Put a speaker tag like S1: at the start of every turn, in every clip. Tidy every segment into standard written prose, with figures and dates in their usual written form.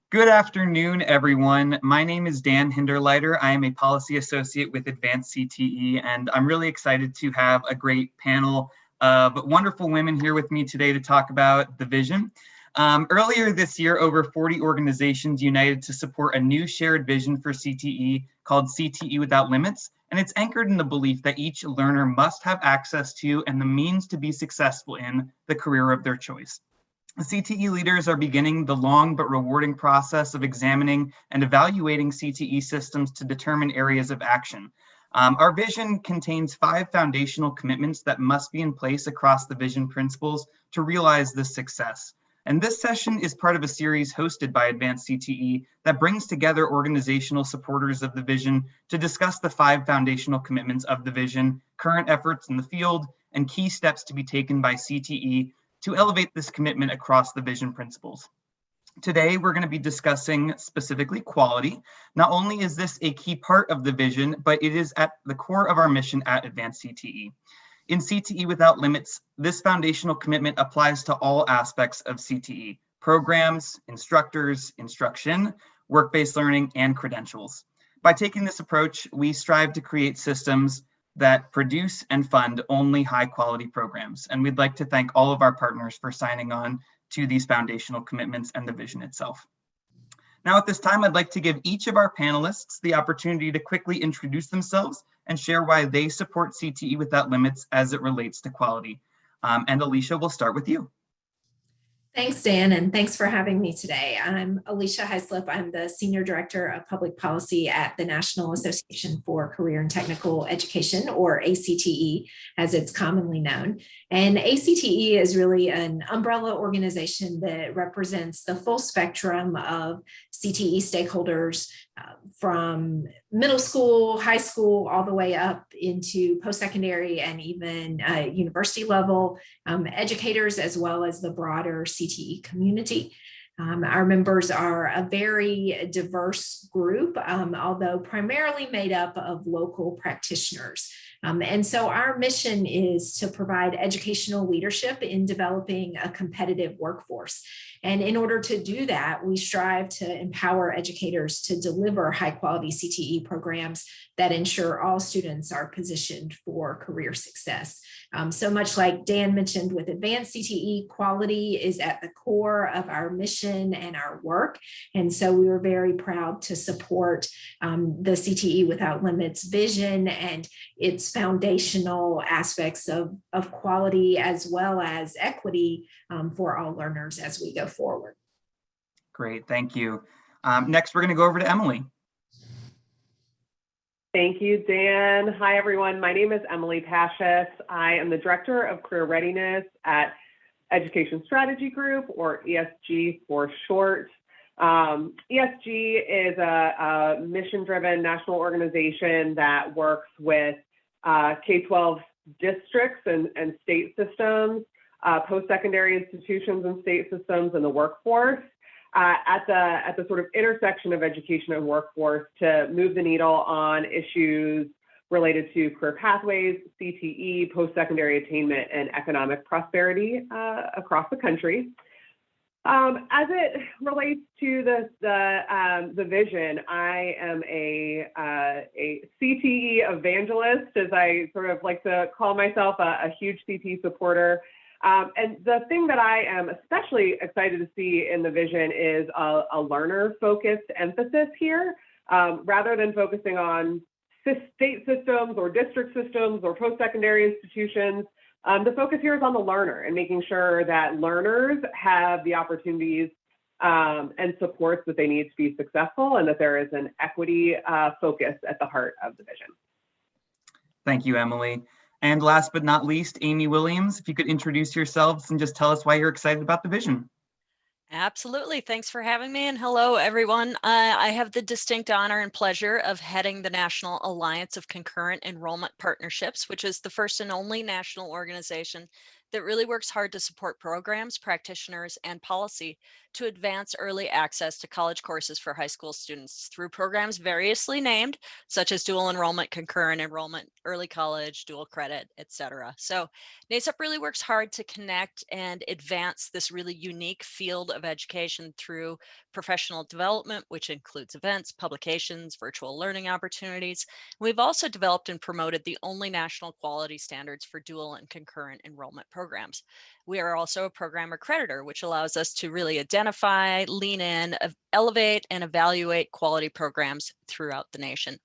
S1: Good afternoon, everyone. My name is Dan Hinderleiter. I am a policy associate with Advanced CTE, and I'm really excited to have a great panel of wonderful women here with me today to talk about the vision. Earlier this year, over 40 organizations united to support a new shared vision for CTE called CTE Without Limits, and it's anchored in the belief that each learner must have access to and the means to be successful in the career of their choice. CTE leaders are beginning the long but rewarding process of examining and evaluating CTE systems to determine areas of action. Our vision contains 5 foundational commitments that must be in place across the vision principles to realize this success. And this session is part of a series hosted by Advanced CTE that brings together organizational supporters of the vision to discuss the 5 foundational commitments of the vision, current efforts in the field, and key steps to be taken by CTE to elevate this commitment across the vision principles. Today, we're going to be discussing specifically quality. Not only is this a key part of the vision, but it is at the core of our mission at Advanced CTE. In CTE Without Limits, this foundational commitment applies to all aspects of CTE: programs, instructors, instruction, work-based learning, and credentials. By taking this approach, we strive to create systems that produce and fund only high-quality programs. And we'd like to thank all of our partners for signing on to these foundational commitments and the vision itself. Now, at this time, I'd like to give each of our panelists the opportunity to quickly introduce themselves and share why they support CTE Without Limits as it relates to quality. And Alicia, we'll start with you.
S2: Thanks, Dan, and thanks for having me today. I'm Alicia Heislip. I'm the Senior Director of Public Policy at the National Association for Career and Technical Education, or ACTE, as it's commonly known. And ACTE is really an umbrella organization that represents the full spectrum of CTE stakeholders from middle school, high school, all the way up into post-secondary and even university level educators, as well as the broader CTE community. Our members are a very diverse group, although primarily made up of local practitioners. And so our mission is to provide educational leadership in developing a competitive workforce. And in order to do that, we strive to empower educators to deliver high quality CTE programs that ensure all students are positioned for career success. So much like Dan mentioned with Advanced CTE, quality is at the core of our mission and our work. And so we were very proud to support the CTE Without Limits vision and its foundational aspects of quality as well as equity for all learners as we go forward.
S1: Great, thank you. Next, we're going to go over to Emily.
S3: Thank you, Dan. Hi, everyone. My name is Emily Pacious. I am the Director of Career Readiness at Education Strategy Group, or ESG for short. ESG is a mission-driven national organization that works with K-12 districts and state systems, post-secondary institutions and state systems, and the workforce at the sort of intersection of education and workforce to move the needle on issues related to career pathways, CTE, post-secondary attainment, and economic prosperity across the country. As it relates to the vision, I am a CTE evangelist, as I sort of like to call myself, a huge CTE supporter. And the thing that I am especially excited to see in the vision is a learner-focused emphasis here, rather than focusing on state systems or district systems or post-secondary institutions. The focus here is on the learner and making sure that learners have the opportunities and supports that they need to be successful, and that there is an equity focus at the heart of the vision.
S1: Thank you, Emily. And last but not least, Amy Williams, if you could introduce yourselves and just tell us why you're excited about the vision.
S4: Absolutely. Thanks for having me. And hello, everyone. I have the distinct honor and pleasure of heading the National Alliance of Concurrent Enrollment Partnerships, which is the first and only national organization that really works hard to support programs, practitioners, and policy to advance early access to college courses for high school students through programs variously named, such as dual enrollment, concurrent enrollment, early college, dual credit, etc. So NACEP really works hard to connect and advance this really unique field of education through professional development, which includes events, publications, virtual learning opportunities. We've also developed and promoted the only national quality standards for dual and concurrent enrollment programs. We are also a program accreditor, which allows us to really identify, lean in, elevate, and evaluate quality programs throughout the nation.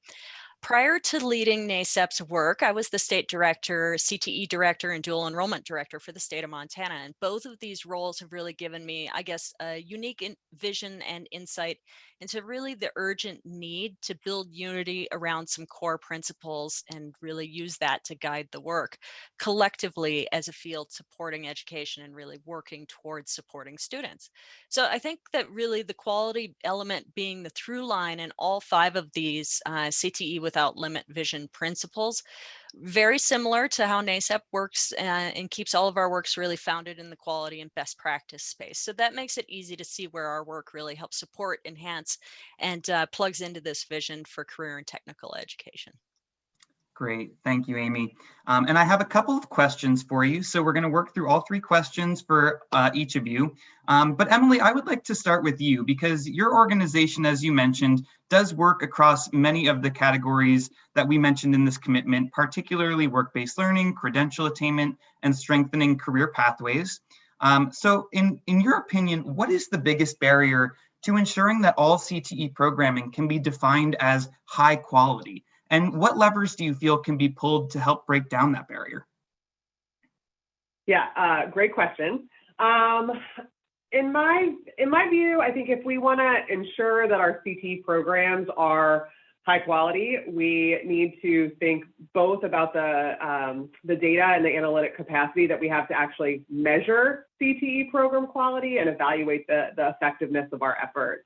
S4: Prior to leading NACEP's work, I was the state director, CTE director, and dual enrollment director for the state of Montana. And both of these roles have really given me, I guess, a unique vision and insight into really the urgent need to build unity around some core principles and really use that to guide the work collectively as a field supporting education and really working towards supporting students. So I think that really the quality element being the through line in all 5 of these CTE Without Limit vision principles, very similar to how NACEP works and keeps all of our works really founded in the quality and best practice space. So that makes it easy to see where our work really helps support, enhance, and plugs into this vision for career and technical education.
S1: Great. Thank you, Amy. And I have a couple of questions for you. So we're going to work through all 3 questions for each of you. But Emily, I would like to start with you because your organization, as you mentioned, does work across many of the categories that we mentioned in this commitment, particularly work-based learning, credential attainment, and strengthening career pathways. So in your opinion, what is the biggest barrier to ensuring that all CTE programming can be defined as high quality? And what levers do you feel can be pulled to help break down that barrier?
S3: Yeah, great question. In my view, I think if we want to ensure that our CTE programs are high quality, we need to think both about the data and the analytic capacity that we have to actually measure CTE program quality and evaluate the effectiveness of our efforts.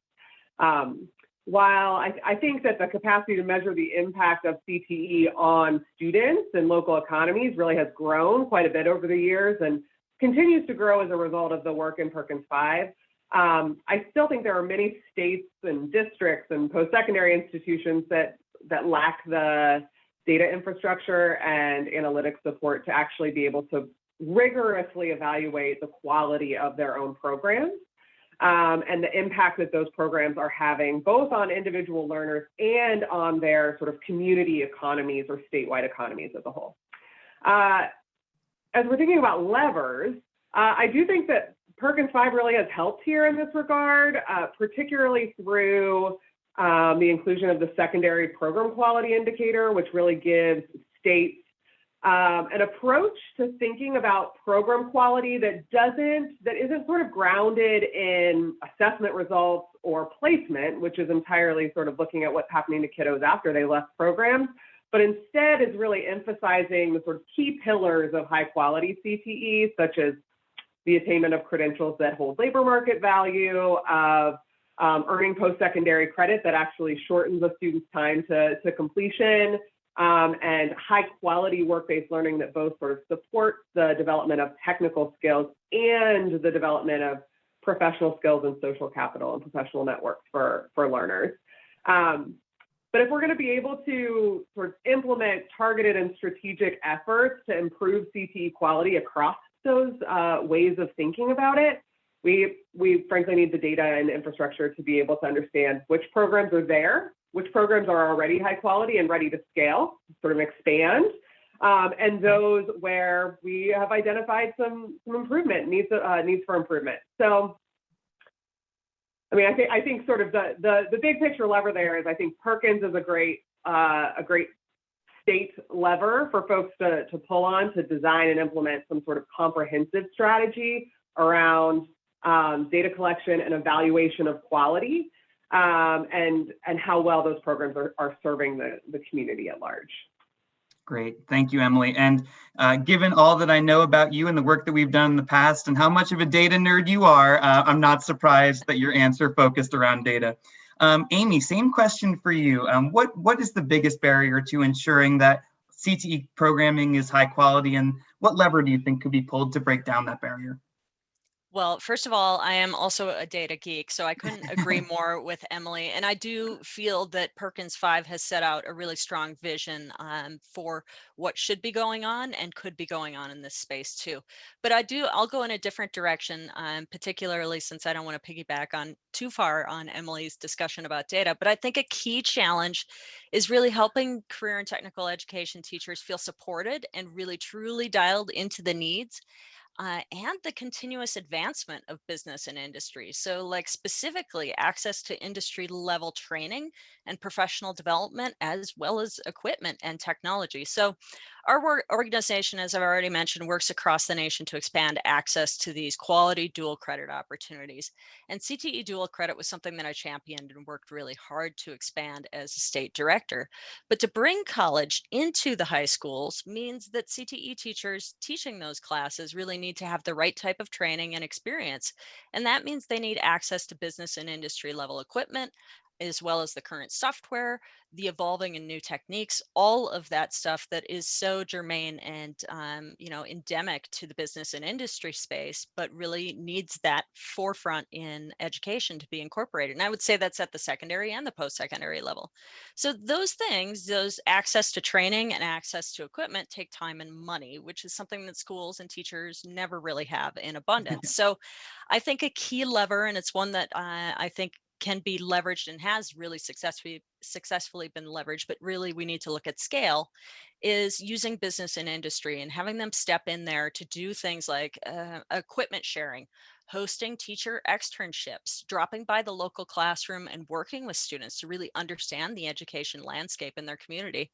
S3: While I think that the capacity to measure the impact of CTE on students and local economies really has grown quite a bit over the years and continues to grow as a result of the work in Perkins 5, I still think there are many states and districts and post-secondary institutions that lack the data infrastructure and analytic support to actually be able to rigorously evaluate the quality of their own programs. And the impact that those programs are having both on individual learners and on their sort of community economies or statewide economies as a whole. As we're thinking about levers, I do think that Perkins 5 really has helped here in this regard, particularly through the inclusion of the secondary program quality indicator, which really gives states an approach to thinking about program quality that isn't sort of grounded in assessment results or placement, which is entirely sort of looking at what's happening to kiddos after they left programs, but instead is really emphasizing the sort of key pillars of high quality CTE, such as the attainment of credentials that hold labor market value, of earning post-secondary credit that actually shortens a student's time to completion, and high quality work-based learning that both sort of supports the development of technical skills and the development of professional skills and social capital and professional networks for learners. But if we're going to be able to sort of implement targeted and strategic efforts to improve CTE quality across those ways of thinking about it, we frankly need the data and infrastructure to be able to understand which programs are there, which programs are already high quality and ready to scale, sort of expand, and those where we have identified some improvement, needs for improvement. So, I mean, I think sort of the big picture lever there is I think Perkins is a great state lever for folks to pull on to design and implement some sort of comprehensive strategy around data collection and evaluation of quality, and how well those programs are serving the community at large.
S1: Great. Thank you, Emily. And given all that I know about you and the work that we've done in the past and how much of a data nerd you are, I'm not surprised that your answer focused around data. Amy, same question for you. What is the biggest barrier to ensuring that CTE programming is high quality, and what lever do you think could be pulled to break down that barrier?
S4: Well, first of all, I am also a data geek, so I couldn't agree more with Emily. And I do feel that Perkins 5 has set out a really strong vision for what should be going on and could be going on in this space too. But I'll go in a different direction, particularly since I don't want to piggyback on too far on Emily's discussion about data. But I think a key challenge is really helping career and technical education teachers feel supported and really truly dialed into the needs and the continuous advancement of business and industry. So, like specifically, access to industry level training and professional development, as well as equipment and technology. So, our organization, as I've already mentioned, works across the nation to expand access to these quality dual credit opportunities. And CTE dual credit was something that I championed and worked really hard to expand as a state director. But to bring college into the high schools means that CTE teachers teaching those classes really need to have the right type of training and experience. And that means they need access to business and industry level equipment, as well as the current software, the evolving and new techniques, all of that stuff that is so germane and endemic to the business and industry space, but really needs that forefront in education to be incorporated. And I would say that's at the secondary and the post-secondary level. So those things, those access to training and access to equipment take time and money, which is something that schools and teachers never really have in abundance. So I think a key lever, and it's one that I think can be leveraged and has really successfully been leveraged, but really we need to look at scale, is using business and industry and having them step in there to do things like equipment sharing, hosting teacher externships, dropping by the local classroom and working with students to really understand the education landscape in their community,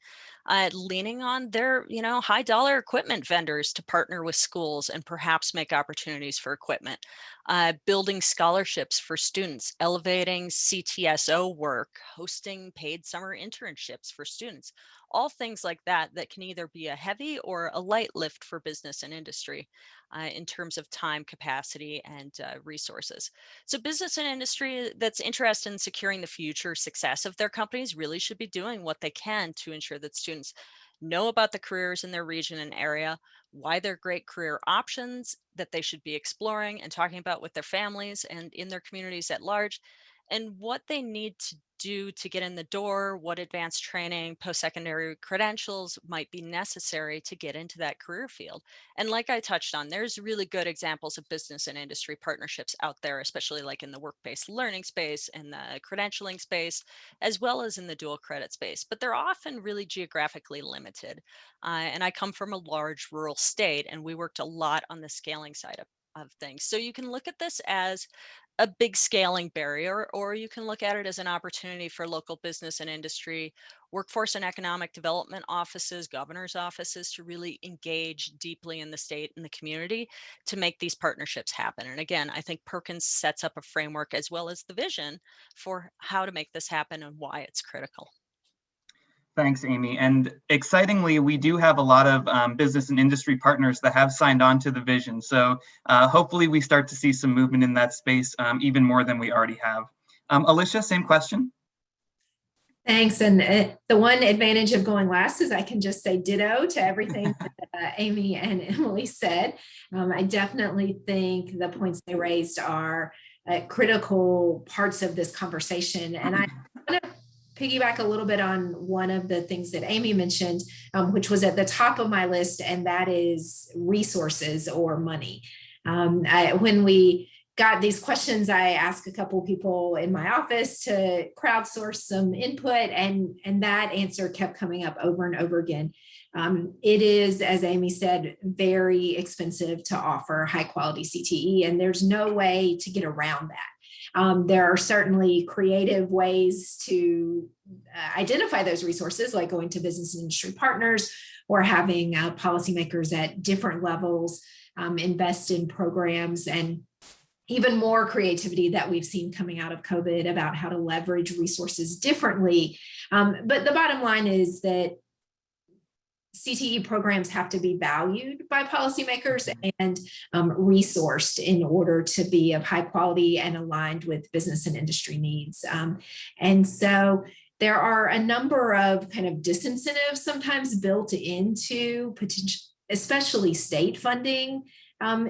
S4: leaning on their high dollar equipment vendors to partner with schools and perhaps make opportunities for equipment, building scholarships for students, elevating CTSO work, hosting paid summer internships for students, all things like that that can either be a heavy or a light lift for business and industry in terms of time, capacity, and resources. So business and industry that's interested in securing the future success of their companies really should be doing what they can to ensure that students know about the careers in their region and area, why they're great career options that they should be exploring and talking about with their families and in their communities at large, and what they need to do to get in the door, what advanced training, post-secondary credentials might be necessary to get into that career field. And like I touched on, there's really good examples of business and industry partnerships out there, especially like in the work-based learning space and the credentialing space, as well as in the dual credit space, but they're often really geographically limited. And I come from a large rural state, and we worked a lot on the scaling side of things. So you can look at this as a big scaling barrier, or you can look at it as an opportunity for local business and industry, workforce and economic development offices, governor's offices to really engage deeply in the state and the community to make these partnerships happen. And again, I think Perkins sets up a framework as well as the vision for how to make this happen and why it's critical.
S1: Thanks, Amy. And excitingly, we do have a lot of business and industry partners that have signed on to the vision. So hopefully we start to see some movement in that space even more than we already have. Alicia, same question.
S2: Thanks. And the one advantage of going last is I can just say ditto to everything that Amy and Emily said. I definitely think the points they raised are critical parts of this conversation. And I want to piggyback a little bit on one of the things that Amy mentioned, which was at the top of my list, and that is resources or money. When we got these questions, I asked a couple of people in my office to crowdsource some input, and that answer kept coming up over and over again. It is, as Amy said, very expensive to offer high quality CTE, and there's no way to get around that. There are certainly creative ways to identify those resources, like going to business and industry partners or having policymakers at different levels invest in programs, and even more creativity that we've seen coming out of COVID about how to leverage resources differently. But the bottom line is that CTE programs have to be valued by policymakers and resourced in order to be of high quality and aligned with business and industry needs. And so there are a number of kind of disincentives sometimes built into potential, especially state funding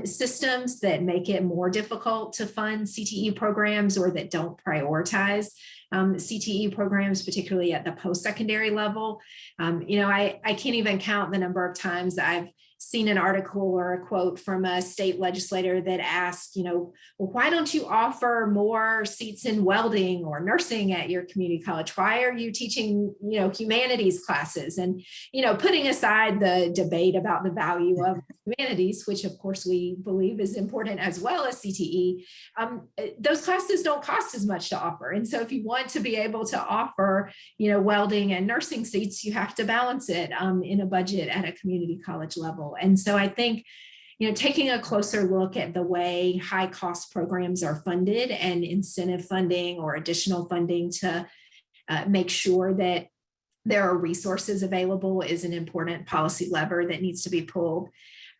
S2: systems that make it more difficult to fund CTE programs or that don't prioritize CTE programs, particularly at the post-secondary level. I can't even count the number of times I've seen an article or a quote from a state legislator that asked, well, why don't you offer more seats in welding or nursing at your community college? Why are you teaching, humanities classes? And, putting aside the debate about the value of humanities, which of course we believe is important as well as CTE, those classes don't cost as much to offer. And so if you want to be able to offer, welding and nursing seats, you have to balance it in a budget at a community college level. And so I think, taking a closer look at the way high cost programs are funded and incentive funding or additional funding to make sure that there are resources available is an important policy lever that needs to be pulled.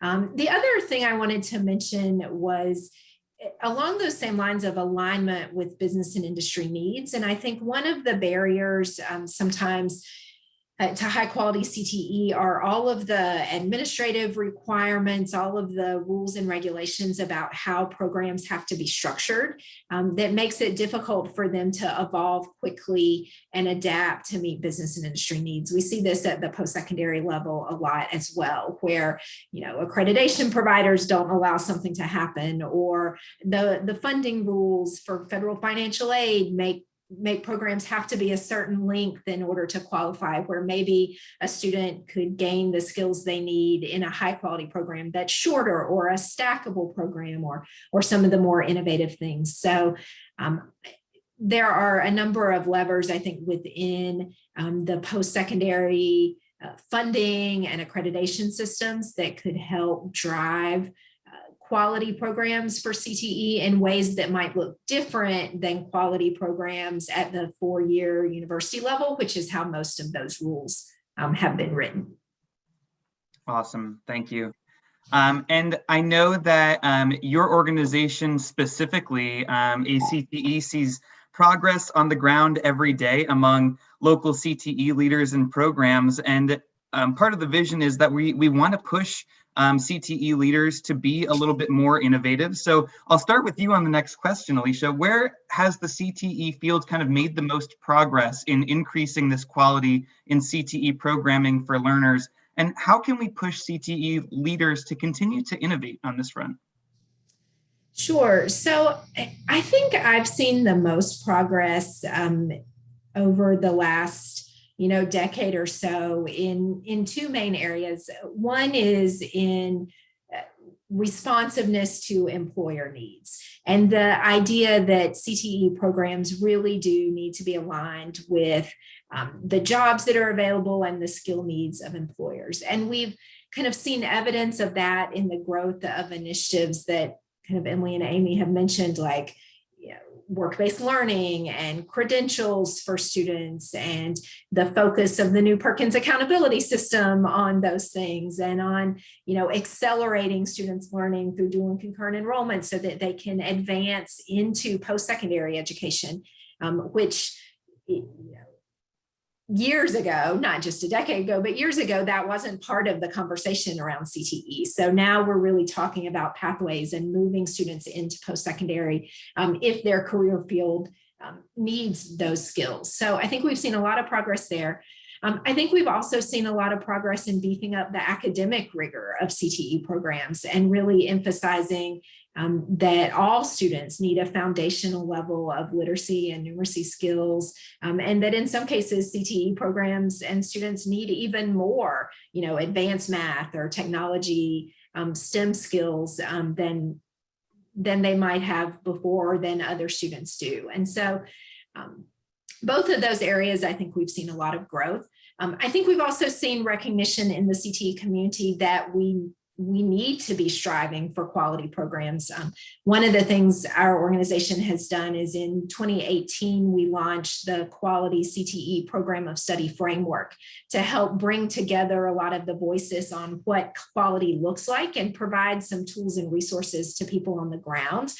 S2: The other thing I wanted to mention was along those same lines of alignment with business and industry needs. And I think one of the barriers sometimes to high quality CTE are all of the administrative requirements, all of the rules and regulations about how programs have to be structured that makes it difficult for them to evolve quickly and adapt to meet business and industry needs. We see this at the post-secondary level a lot as well, where accreditation providers don't allow something to happen, or the funding rules for federal financial aid make programs have to be a certain length in order to qualify, where maybe a student could gain the skills they need in a high quality program that's shorter, or a stackable program, or some of the more innovative things. So there are a number of levers, I think, within the post-secondary funding and accreditation systems that could help drive quality programs for CTE in ways that might look different than quality programs at the 4-year university level, which is how most of those rules have been written.
S1: Awesome, thank you. And I know that your organization specifically, ACTE, sees progress on the ground every day among local CTE leaders and programs. And part of the vision is that we want to push CTE leaders to be a little bit more innovative. So I'll start with you on the next question, Alicia. Where has the CTE field kind of made the most progress in increasing this quality in CTE programming for learners? And how can we push CTE leaders to continue to innovate on this front?
S2: Sure. So I think I've seen the most progress over the last decade or so in two main areas. One is in responsiveness to employer needs, and the idea that CTE programs really do need to be aligned with the jobs that are available and the skill needs of employers. And we've kind of seen evidence of that in the growth of initiatives that kind of Emily and Amy have mentioned, like work-based learning and credentials for students, and the focus of the new Perkins accountability system on those things, and on accelerating students' learning through dual and concurrent enrollment so that they can advance into post-secondary education, which years ago, not just a decade ago, but years ago, that wasn't part of the conversation around CTE. So now we're really talking about pathways and moving students into post-secondary if their career field needs those skills. So I think we've seen a lot of progress there. I think we've also seen a lot of progress in beefing up the academic rigor of CTE programs and really emphasizing that all students need a foundational level of literacy and numeracy skills, and that in some cases CTE programs and students need even more, advanced math or technology, STEM skills than they might have before, than other students do. And so both of those areas, I think we've seen a lot of growth. I think we've also seen recognition in the CTE community that we need to be striving for quality programs. One of the things our organization has done is in 2018, we launched the Quality CTE Program of Study Framework to help bring together a lot of the voices on what quality looks like and provide some tools and resources to people on the ground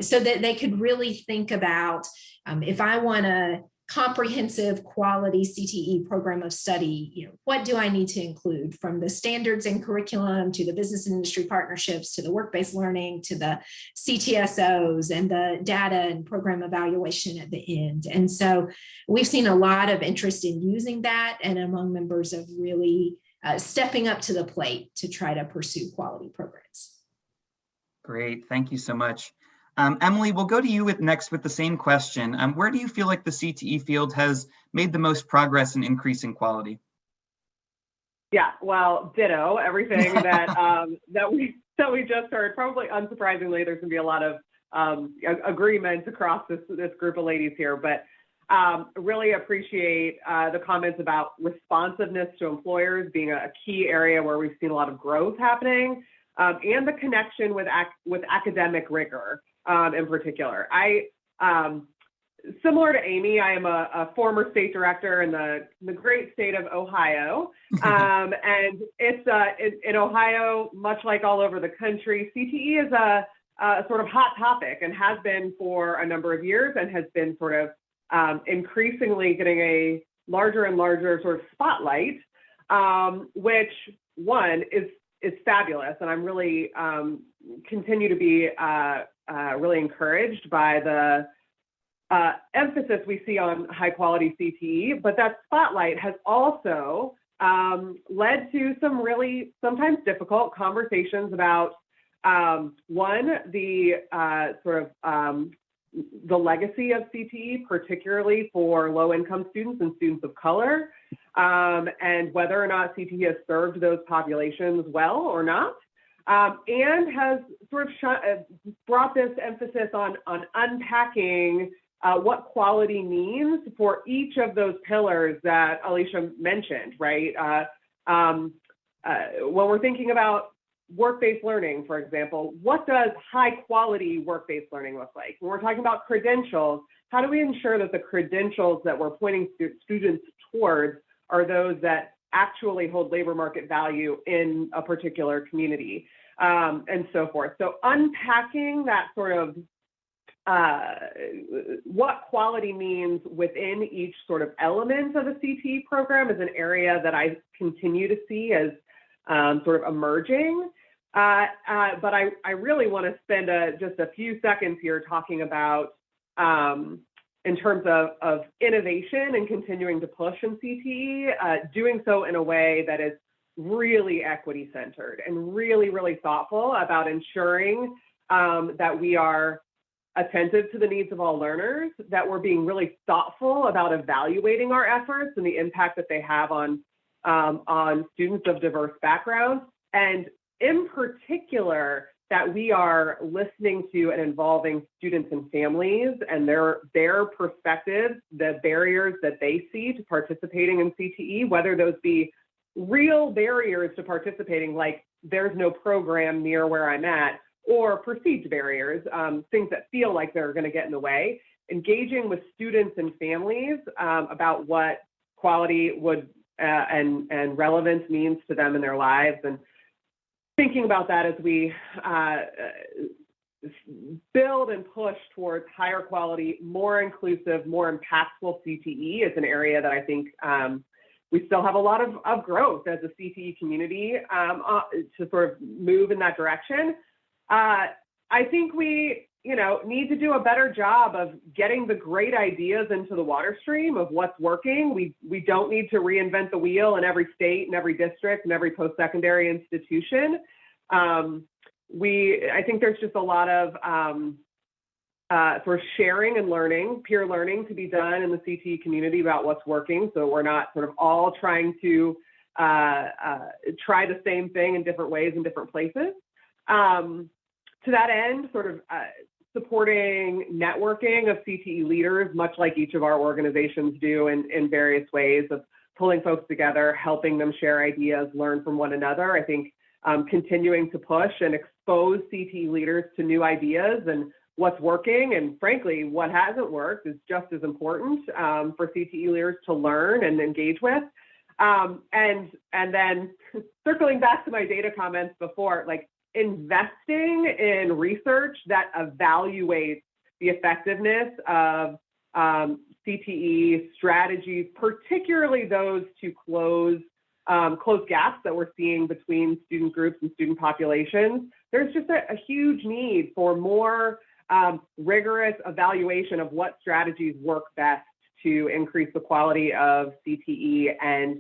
S2: so that they could really think about, if I want to comprehensive quality CTE program of study, what do I need to include, from the standards and curriculum to the business and industry partnerships to the work-based learning to the CTSOs and the data and program evaluation at the end. And so we've seen a lot of interest in using that, and among members of really stepping up to the plate to try to pursue quality programs.
S1: Great, thank you so much. Emily, we'll go to you next with the same question. Where do you feel like the CTE field has made the most progress in increasing quality?
S3: Yeah, well, ditto. Everything that we just heard. Probably unsurprisingly, there's going to be a lot of agreement across this group of ladies here. But really appreciate the comments about responsiveness to employers being a key area where we've seen a lot of growth happening, and the connection with academic rigor. In particular, similar to Amy, I am a former state director in the great state of Ohio, and it's in Ohio, much like all over the country, CTE is a sort of hot topic and has been for a number of years, and has been sort of increasingly getting a larger and larger sort of spotlight, which one is fabulous, and I'm really continue to be really encouraged by the emphasis we see on high quality CTE, but that spotlight has also led to some really sometimes difficult conversations about the legacy of CTE, particularly for low income students and students of color, and whether or not CTE has served those populations well or not. And has sort of brought this emphasis on unpacking what quality means for each of those pillars that Alicia mentioned, right? When we're thinking about work-based learning, for example, what does high quality work-based learning look like? When we're talking about credentials, how do we ensure that the credentials that we're pointing students towards are those that actually hold labor market value in a particular community, and so forth. So unpacking that sort of what quality means within each sort of element of a CTE program is an area that I continue to see as sort of emerging. But I really want to spend just a few seconds here talking about in terms of innovation and continuing to push in CTE, doing so in a way that is really equity centered and really, really thoughtful about ensuring that we are attentive to the needs of all learners, that we're being really thoughtful about evaluating our efforts and the impact that they have on students of diverse backgrounds, and in particular, that we are listening to and involving students and families and their perspectives, the barriers that they see to participating in CTE, whether those be real barriers to participating, like there's no program near where I'm at, or perceived barriers, things that feel like they're going to get in the way. Engaging with students and families about what quality would and relevance means to them in their lives, and thinking about that as we build and push towards higher quality, more inclusive, more impactful CTE is an area that I think we still have a lot of growth as a CTE community to sort of move in that direction. I think we, need to do a better job of getting the great ideas into the water stream of what's working. We don't need to reinvent the wheel in every state and every district and every post-secondary institution. I think there's just a lot of sort of sharing and learning, peer learning to be done in the CTE community about what's working. So we're not sort of all trying to try the same thing in different ways in different places. To that end, sort of supporting networking of CTE leaders, much like each of our organizations do in various ways of pulling folks together, helping them share ideas, learn from one another. I think continuing to push and expose CTE leaders to new ideas and what's working, and frankly, what hasn't worked is just as important for CTE leaders to learn and engage with. And then circling back to my data comments before, like, investing in research that evaluates the effectiveness of CTE CTE strategies, particularly those to close gaps that we're seeing between student groups and student populations. There's just a huge need for more rigorous evaluation of what strategies work best to increase the quality of CTE and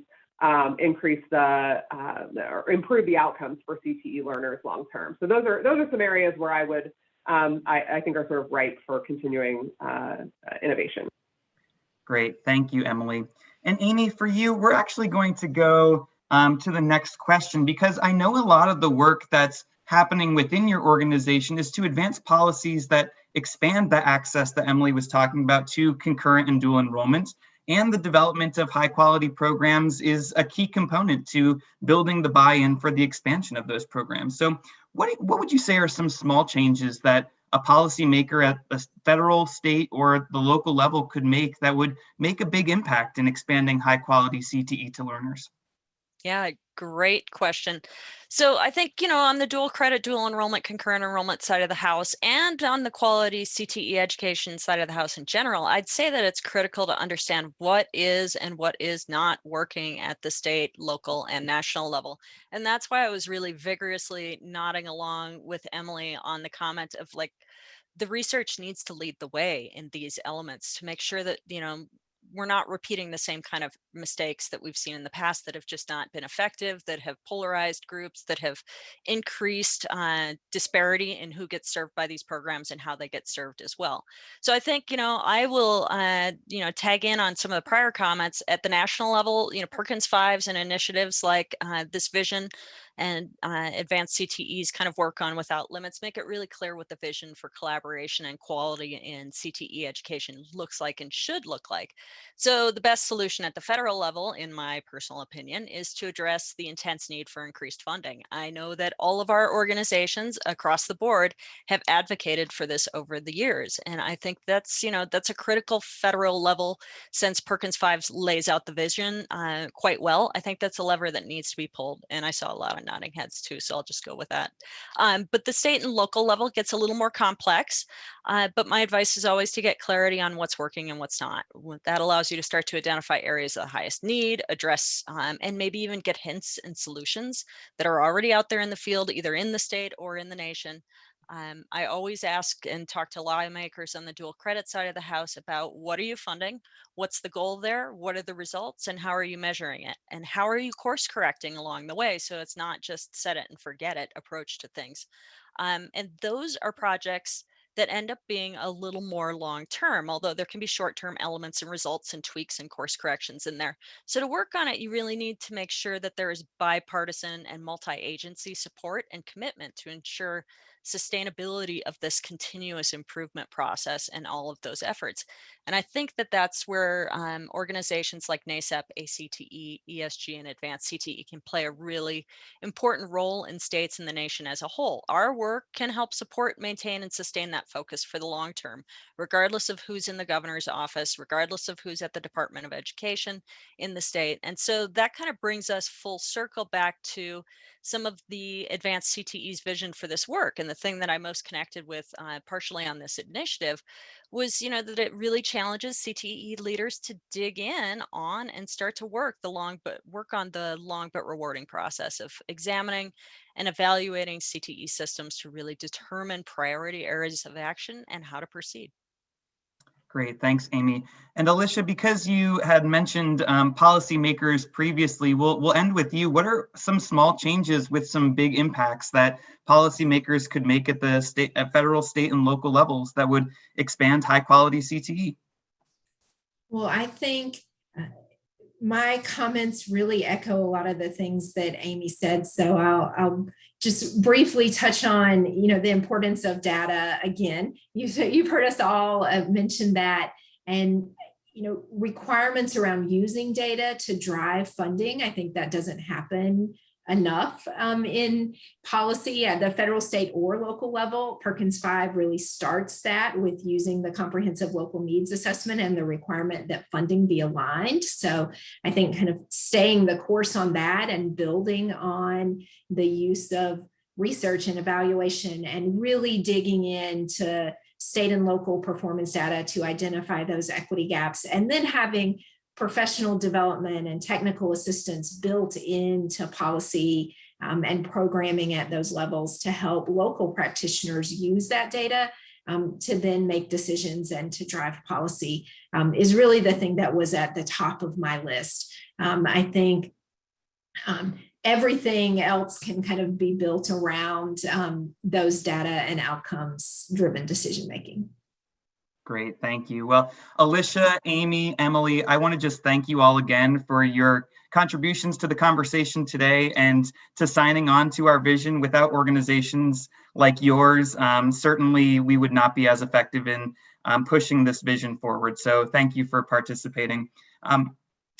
S3: improve the outcomes for CTE learners long term. So those are some areas where I would I think are sort of ripe for continuing innovation.
S1: Great, thank you, Emily. And Amy, for you, we're actually going to go to the next question, because I know a lot of the work that's happening within your organization is to advance policies that expand the access that Emily was talking about to concurrent and dual enrollment. And the development of high quality programs is a key component to building the buy-in for the expansion of those programs. So what would you say are some small changes that a policymaker at the federal, state, or the local level could make that would make a big impact in expanding high quality CTE to learners?
S4: Yeah, great question. So I think, on the dual credit, dual enrollment, concurrent enrollment side of the house, and on the quality CTE education side of the house in general, I'd say that it's critical to understand what is and what is not working at the state, local, and national level. And that's why I was really vigorously nodding along with Emily on the comment of the research needs to lead the way in these elements to make sure that, we're not repeating the same kind of mistakes that we've seen in the past that have just not been effective, that have polarized groups, that have increased disparity in who gets served by these programs and how they get served as well. So I think, I will, tag in on some of the prior comments at the national level. Perkins 5s and initiatives like this vision and advanced CTE's kind of work on Without Limits make it really clear what the vision for collaboration and quality in CTE education looks like and should look like. So the best solution at the federal level, in my personal opinion, is to address the intense need for increased funding. I know that all of our organizations across the board have advocated for this over the years. And I think that's a critical federal level, since Perkins 5 lays out the vision quite well. I think that's a lever that needs to be pulled. And I saw a lot of nodding heads too, so I'll just go with that. But the state and local level gets a little more complex. But my advice is always to get clarity on what's working and what's not. That allows you to start to identify areas of the highest need, address, and maybe even get hints and solutions that are already out there in the field, either in the state or in the nation. I always ask and talk to lawmakers on the dual credit side of the house about what are you funding? What's the goal there? What are the results? And how are you measuring it? And how are you course correcting along the way? So it's not just set it and forget it approach to things. And those are projects that end up being a little more long-term, although there can be short-term elements and results and tweaks and course corrections in there. So to work on it, you really need to make sure that there is bipartisan and multi-agency support and commitment to ensure sustainability of this continuous improvement process and all of those efforts. And I think that that's where organizations like NACEP, ACTE, ESG, and Advanced CTE can play a really important role in states and the nation as a whole. Our work can help support, maintain, and sustain that focus for the long term, regardless of who's in the governor's office, regardless of who's at the Department of Education in the state. And so that kind of brings us full circle back to some of the Advanced CTE's vision for this work. And the thing that I most connected with partially on this initiative was, that it really challenges CTE leaders to dig in on and start to work on the long but rewarding process of examining and evaluating CTE systems to really determine priority areas of action and how to proceed.
S1: Great, thanks, Amy. And Alicia, because you had mentioned policymakers previously, we'll end with you. What are some small changes with some big impacts that policymakers could make at the federal, state, and local levels that would expand high quality CTE?
S2: Well, I think my comments really echo a lot of the things that Amy said. So I'll just briefly touch on, the importance of data again. You've heard us all mention that, and requirements around using data to drive funding. I think that doesn't happen enough in policy at the federal, state, or local level. Perkins 5 really starts that with using the comprehensive local needs assessment and the requirement that funding be aligned. So I think kind of staying the course on that and building on the use of research and evaluation and really digging into state and local performance data to identify those equity gaps, and then having professional development and technical assistance built into policy and programming at those levels to help local practitioners use that data to then make decisions and to drive policy is really the thing that was at the top of my list. I think everything else can kind of be built around those data and outcomes driven decision making.
S1: Great, thank you. Well, Alicia, Amy, Emily, I want to just thank you all again for your contributions to the conversation today and to signing on to our vision. Without organizations like yours, certainly we would not be as effective in pushing this vision forward. So thank you for participating.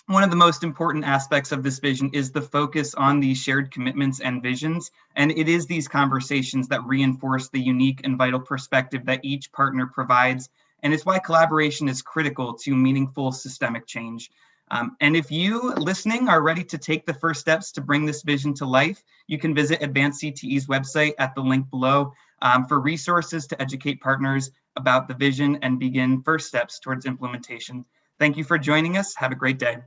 S1: One of the most important aspects of this vision is the focus on these shared commitments and visions. And it is these conversations that reinforce the unique and vital perspective that each partner provides. And it's why collaboration is critical to meaningful systemic change. And if you listening are ready to take the first steps to bring this vision to life, you can visit Advanced CTE's website at the link below for resources to educate partners about the vision and begin first steps towards implementation. Thank you for joining us. Have a great day.